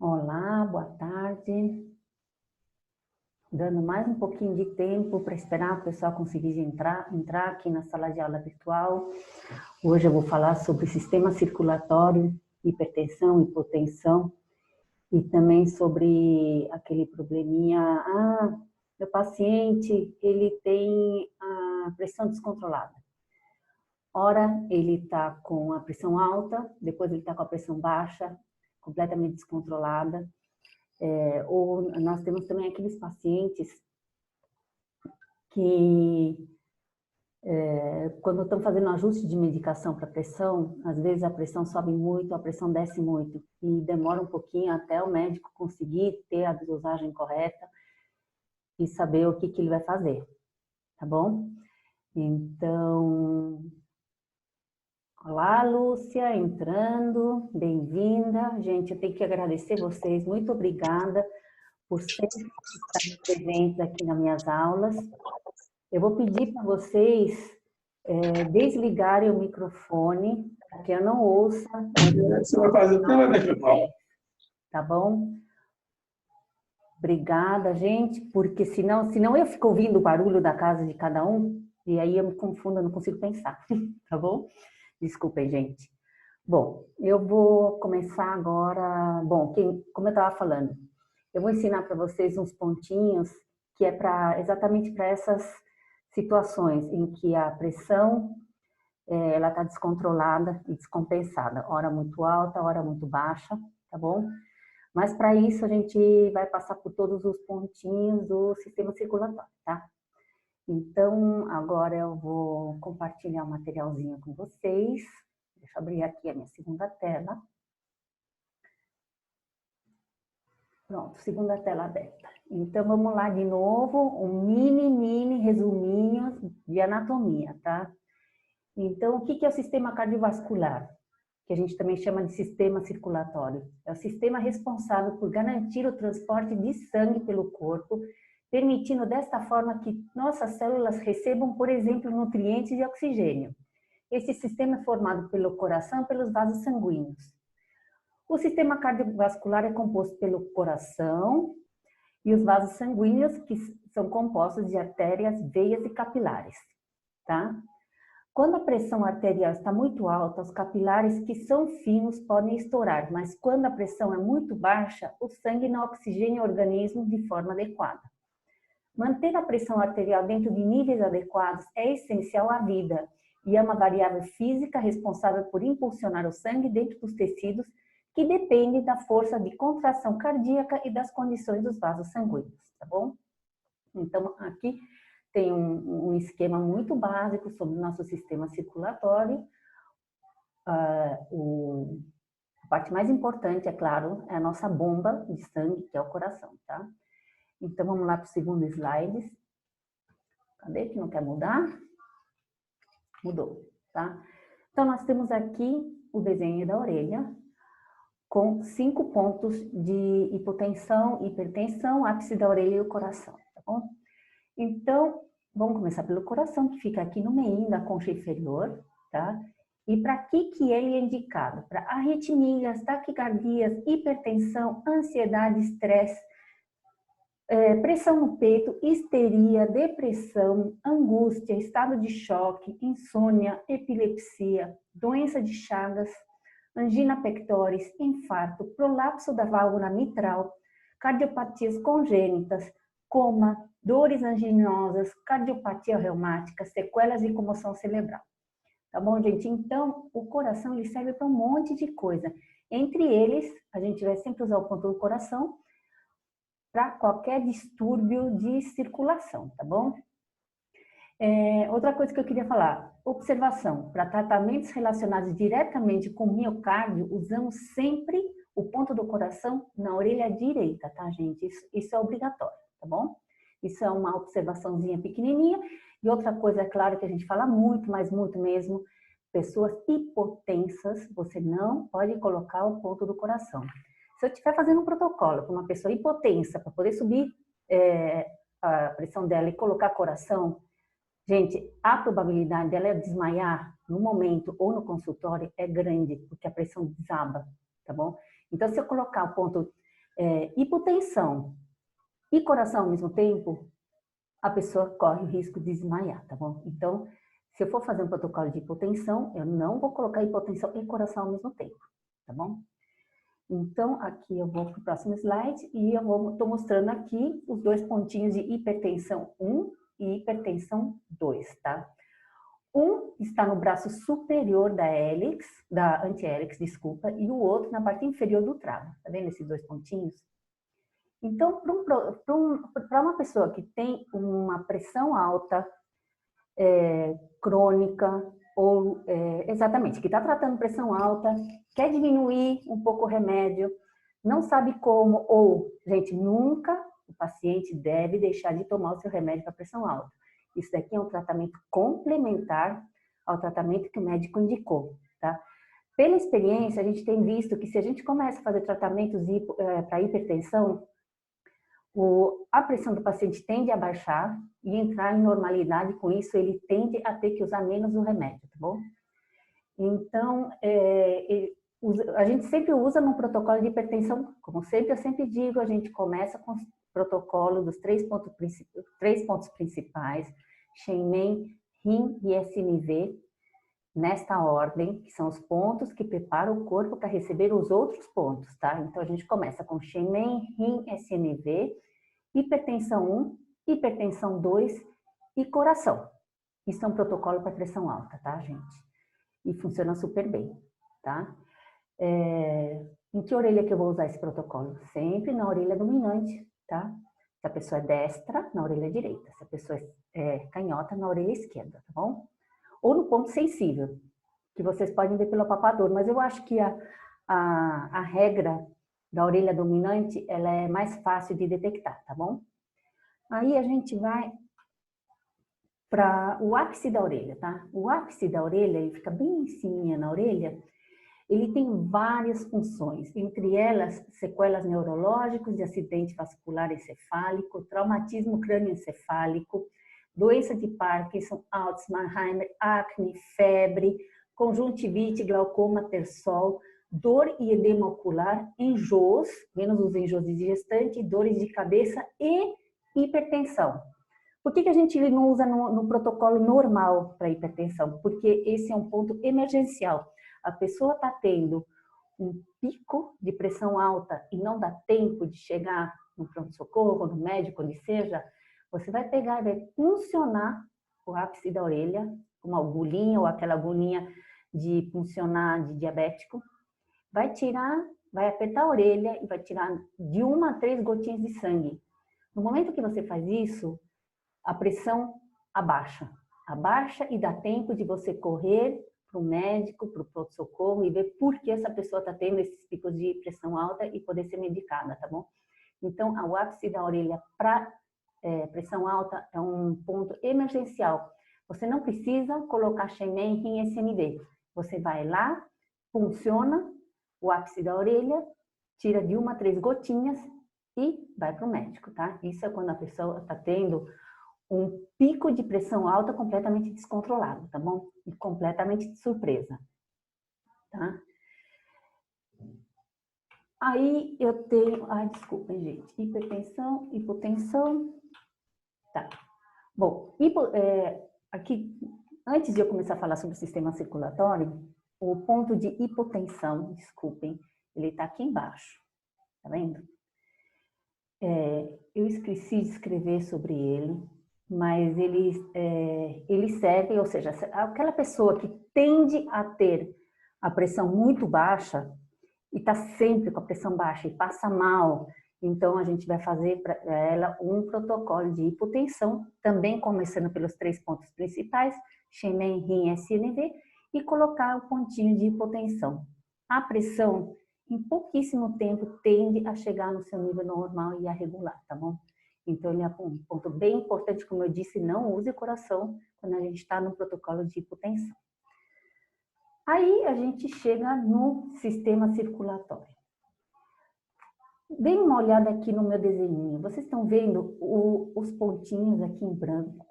Olá, boa tarde. Dando mais um pouquinho de tempo para esperar o pessoal conseguir entrar aqui na sala de aula virtual. Hoje eu vou falar sobre sistema circulatório, hipertensão, hipotensão e também sobre aquele probleminha, meu paciente, ele tem a pressão descontrolada. Ora, ele está com a pressão alta, depois ele está com a pressão baixa, completamente descontrolada. Ou nós temos também aqueles pacientes que, quando estão fazendo ajuste de medicação para pressão, às vezes a pressão sobe muito, a pressão desce muito, e demora um pouquinho até o médico conseguir ter a dosagem correta e saber o que ele vai fazer, tá bom? Então, olá, Lúcia, entrando, bem-vinda. Gente, eu tenho que agradecer vocês, muito obrigada por sempre estarem presentes aqui nas minhas aulas. Eu vou pedir para vocês desligarem o microfone, para que eu não ouça. Você vai fazer pela virtual. Tá bom? Obrigada, gente, porque senão eu fico ouvindo o barulho da casa de cada um, e aí eu me confundo, eu não consigo pensar, tá bom? Desculpem, gente. Bom, eu vou começar agora. Bom, como eu estava falando, eu vou ensinar para vocês uns pontinhos que é exatamente para essas situações em que a pressão ela está descontrolada e descompensada, hora muito alta, hora muito baixa, tá bom? Mas para isso a gente vai passar por todos os pontinhos do sistema circulatório, tá? Então, agora eu vou compartilhar o materialzinho com vocês. Deixa eu abrir aqui a minha segunda tela. Pronto, segunda tela aberta. Então, vamos lá de novo, um mini resuminho de anatomia, tá? Então, o que é o sistema cardiovascular? Que a gente também chama de sistema circulatório. É o sistema responsável por garantir o transporte de sangue pelo corpo, permitindo desta forma que nossas células recebam, por exemplo, nutrientes e oxigênio. Esse sistema é formado pelo coração e pelos vasos sanguíneos. O sistema cardiovascular é composto pelo coração e os vasos sanguíneos, que são compostos de artérias, veias e capilares, tá? Quando a pressão arterial está muito alta, os capilares que são finos podem estourar, mas quando a pressão é muito baixa, o sangue não oxigena o organismo de forma adequada. Manter a pressão arterial dentro de níveis adequados é essencial à vida e é uma variável física responsável por impulsionar o sangue dentro dos tecidos que depende da força de contração cardíaca e das condições dos vasos sanguíneos, tá bom? Então, aqui tem um esquema muito básico sobre o nosso sistema circulatório. A parte mais importante, é claro, é a nossa bomba de sangue, que é o coração, tá? Então, vamos lá para o segundo slide. Cadê que não quer mudar? Mudou, tá? Então, nós temos aqui o desenho da orelha, com 5 pontos de hipotensão, hipertensão, ápice da orelha e o coração, tá bom? Então, vamos começar pelo coração, que fica aqui no meio da concha inferior, tá? E para que ele é indicado? Para arritmias, taquicardias, hipertensão, ansiedade, estresse, pressão no peito, histeria, depressão, angústia, estado de choque, insônia, epilepsia, doença de Chagas, angina pectoris, infarto, prolapso da válvula mitral, cardiopatias congênitas, coma, dores anginosas, cardiopatia reumática, sequelas e comoção cerebral. Tá bom, gente? Então, o coração ele serve para um monte de coisa. Entre eles, a gente vai sempre usar o ponto do coração para qualquer distúrbio de circulação, tá bom? Outra coisa que eu queria falar, observação, para tratamentos relacionados diretamente com o miocárdio, usamos sempre o ponto do coração na orelha direita, tá, gente? Isso é obrigatório, tá bom? Isso é uma observaçãozinha pequenininha. E outra coisa, é claro que a gente fala muito, mas muito mesmo, pessoas hipotensas, você não pode colocar o ponto do coração. Se eu estiver fazendo um protocolo para uma pessoa hipotensa, para poder subir a pressão dela e colocar coração, gente, a probabilidade dela desmaiar no momento ou no consultório é grande, porque a pressão desaba, tá bom? Então, se eu colocar o ponto Hipotensão e coração ao mesmo tempo, a pessoa corre o risco de desmaiar, tá bom? Então, se eu for fazer um protocolo de hipotensão, eu não vou colocar hipotensão e coração ao mesmo tempo, tá bom? Então, aqui eu vou para o próximo slide e eu estou mostrando aqui os dois pontinhos de hipertensão 1 e hipertensão 2, tá? Um está no braço superior da anti-hélix, desculpa, e o outro na parte inferior do travo. Tá vendo esses dois pontinhos? Então, para uma pessoa que tem uma pressão alta, crônica, ou exatamente, que está tratando pressão alta, quer diminuir um pouco o remédio, não sabe como, ou, gente, nunca o paciente deve deixar de tomar o seu remédio para pressão alta. Isso daqui é um tratamento complementar ao tratamento que o médico indicou, tá? Pela experiência, a gente tem visto que se a gente começa a fazer tratamentos para hipertensão, a pressão do paciente tende a baixar e entrar em normalidade, com isso ele tende a ter que usar menos o remédio, tá bom? Então, a gente sempre usa no protocolo de hipertensão, como eu sempre digo, a gente começa com o protocolo dos três pontos principais, Shenmen, Rin e SNV, nesta ordem, que são os pontos que preparam o corpo para receber os outros pontos, tá? Então, a gente começa com Shenmen, Rin, SNV, hipertensão 1, hipertensão 2 e coração. Isso é um protocolo para pressão alta, tá, gente? E funciona super bem, tá? Em que orelha que eu vou usar esse protocolo? Sempre na orelha dominante, tá? Se a pessoa é destra, na orelha direita. Se a pessoa é canhota, na orelha esquerda, tá bom? Ou no ponto sensível, que vocês podem ver pelo palpador. Mas eu acho que a regra da orelha dominante, ela é mais fácil de detectar, tá bom? Aí a gente vai para o ápice da orelha, tá? O ápice da orelha, ele fica bem em cima na orelha, ele tem várias funções, entre elas sequelas neurológicas de acidente vascular encefálico, traumatismo crânioencefálico, doença de Parkinson, Alzheimer, acne, febre, conjuntivite, glaucoma, terçol, dor e edema ocular, enjoos, menos os enjoos de gestante, dores de cabeça e hipertensão. Por que a gente não usa no protocolo normal para hipertensão? Porque esse é um ponto emergencial. A pessoa está tendo um pico de pressão alta e não dá tempo de chegar no pronto-socorro, no médico, onde seja, você vai pegar e vai puncionar o ápice da orelha, com uma agulhinha ou aquela agulhinha de puncionar de diabético, vai apertar a orelha e vai tirar de 1 a 3 gotinhas de sangue. No momento que você faz isso, a pressão abaixa e dá tempo de você correr para o médico, para o pronto-socorro e ver por que essa pessoa está tendo esses picos de pressão alta e poder ser medicada, tá bom? Então, o ápice da orelha para pressão alta é um ponto emergencial. Você não precisa colocar Shenmen em SNV. Você vai lá, funciona o ápice da orelha, tira de 1 a 3 gotinhas e vai para o médico, tá? Isso é quando a pessoa está tendo um pico de pressão alta completamente descontrolado, tá bom? E completamente de surpresa, tá? Aí eu tenho, desculpem, gente, hipertensão, hipotensão, tá. Bom, aqui, antes de eu começar a falar sobre o sistema circulatório, o ponto de hipotensão, desculpem, ele tá aqui embaixo, tá vendo? Eu esqueci de escrever sobre ele, mas ele serve, ou seja, aquela pessoa que tende a ter a pressão muito baixa e está sempre com a pressão baixa e passa mal, então a gente vai fazer para ela um protocolo de hipotensão, também começando pelos 3 pontos principais, Shenmen, Rin, SNV, e colocar o pontinho de hipotensão. A pressão, em pouquíssimo tempo, tende a chegar no seu nível normal e a regular, tá bom? Então, ele é um ponto bem importante, como eu disse, não use o coração quando a gente está no protocolo de hipotensão. Aí, a gente chega no sistema circulatório. Dê uma olhada aqui no meu desenho. Vocês estão vendo os pontinhos aqui em branco?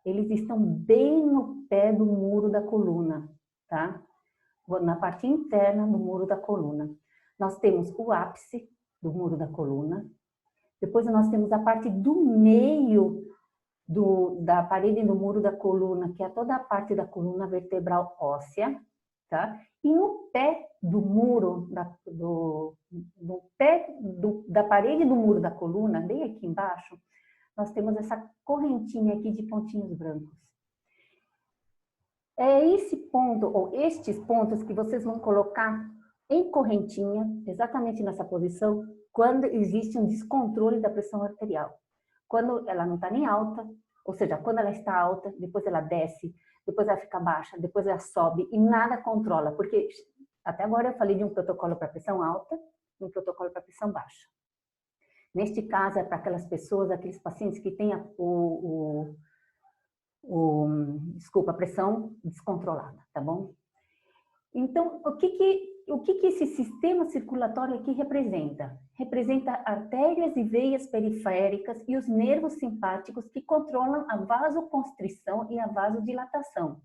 Eles estão bem no pé do muro da coluna, tá? Na parte interna do muro da coluna. Nós temos o ápice do muro da coluna. Depois nós temos a parte do meio da parede do muro da coluna, que é toda a parte da coluna vertebral óssea, tá? E no pé do muro, da parede do muro da coluna, bem aqui embaixo, nós temos essa correntinha aqui de pontinhos brancos. É esse ponto, ou estes pontos, que vocês vão colocar em correntinha, exatamente nessa posição, quando existe um descontrole da pressão arterial. Quando ela não está nem alta, ou seja, quando ela está alta, depois ela desce, depois ela fica baixa, depois ela sobe e nada controla, porque até agora eu falei de um protocolo para pressão alta e um protocolo para pressão baixa. Neste caso é para aquelas pessoas, aqueles pacientes que têm a pressão descontrolada, tá bom? Então, o que esse sistema circulatório aqui representa? Representa artérias e veias periféricas e os nervos simpáticos que controlam a vasoconstrição e a vasodilatação.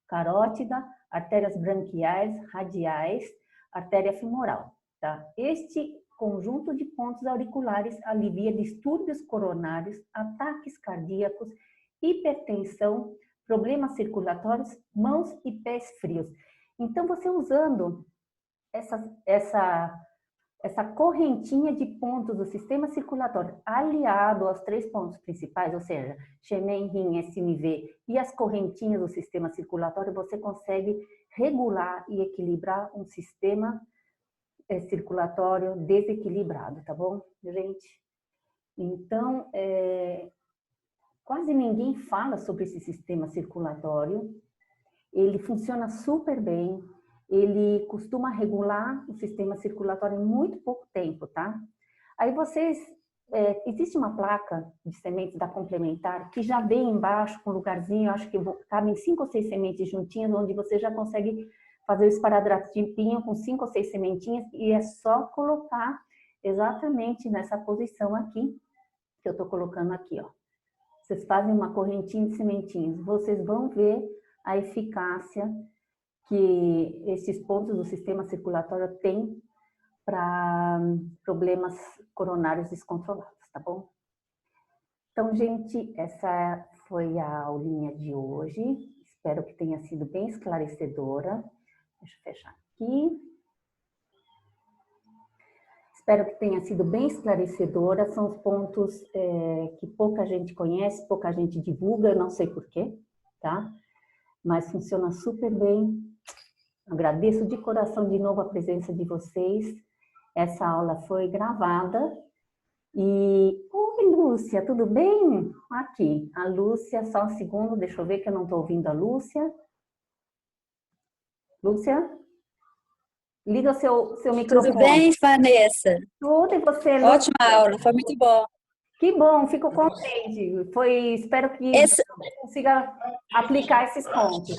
Carótida, artérias branquiais, radiais, artéria femoral. Tá? Este conjunto de pontos auriculares alivia distúrbios coronários, ataques cardíacos, hipertensão, problemas circulatórios, mãos e pés frios. Então, você usando essa correntinha de pontos do sistema circulatório aliado aos 3 pontos principais, ou seja, Shemin, Rin, SMV e as correntinhas do sistema circulatório, você consegue regular e equilibrar um sistema circulatório desequilibrado, tá bom, gente? Então, quase ninguém fala sobre esse sistema circulatório. Ele funciona super bem, ele costuma regular o sistema circulatório em muito pouco tempo, tá? Aí existe uma placa de sementes da Complementar que já vem embaixo com um lugarzinho, acho que cabem 5 ou 6 sementes juntinhas, onde você já consegue fazer o esparadrapinho com 5 ou 6 sementinhas e é só colocar exatamente nessa posição aqui, que eu tô colocando aqui, ó. Vocês fazem uma correntinha de sementinhas, vocês vão ver a eficácia que esses pontos do sistema circulatório têm para problemas coronários descontrolados, tá bom? Então, gente, essa foi a aulinha de hoje. Espero que tenha sido bem esclarecedora. Deixa eu fechar aqui. Espero que tenha sido bem esclarecedora. São os pontos que pouca gente conhece, pouca gente divulga, eu não sei porquê, tá? Mas funciona super bem. Agradeço de coração de novo a presença de vocês. Essa aula foi gravada. E, oi Lúcia, tudo bem? Aqui, a Lúcia, só um segundo, deixa eu ver que eu não estou ouvindo a Lúcia. Lúcia? Liga o seu microfone. Tudo bem, Vanessa? Tudo, e você, Lúcia? Ótima aula, foi muito bom. Que bom, fico contente. Espero que você consiga aplicar esses pontos.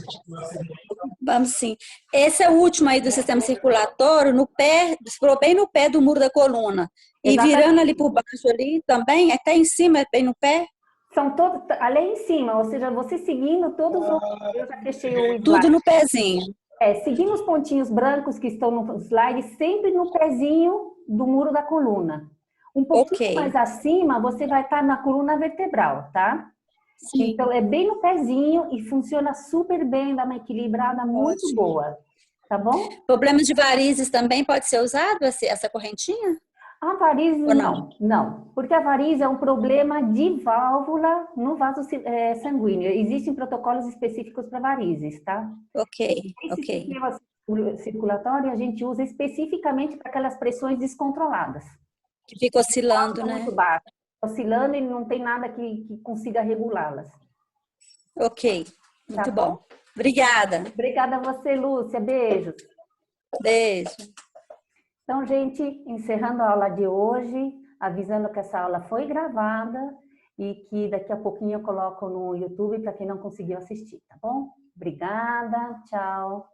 Vamos sim. Esse é o último aí do sistema circulatório, no pé, bem no pé do muro da coluna. E Exatamente. Virando ali por baixo ali também, até em cima, bem no pé. São todos, ali em cima, ou seja, você seguindo todos os... Eu já fechei o slide. Tudo no pezinho. Seguindo os pontinhos brancos que estão no slide, sempre no pezinho do muro da coluna. Um pouquinho mais acima, você vai estar na coluna vertebral, tá? Sim. Então, é bem no pezinho e funciona super bem, dá uma equilibrada muito boa, tá bom? Problemas de varizes também pode ser usado essa correntinha? A varize não, porque a varize é um problema de válvula no vaso sanguíneo. Existem protocolos específicos para varizes, tá? Esse sistema circulatório a gente usa especificamente para aquelas pressões descontroladas. Que fica oscilando, né? Muito baixo, oscilando e não tem nada que consiga regulá-las. Ok, muito Tá bom. Obrigada. Obrigada a você, Lúcia. Beijos. Beijo. Então, gente, encerrando a aula de hoje, avisando que essa aula foi gravada e que daqui a pouquinho eu coloco no YouTube para quem não conseguiu assistir, tá bom? Obrigada, tchau.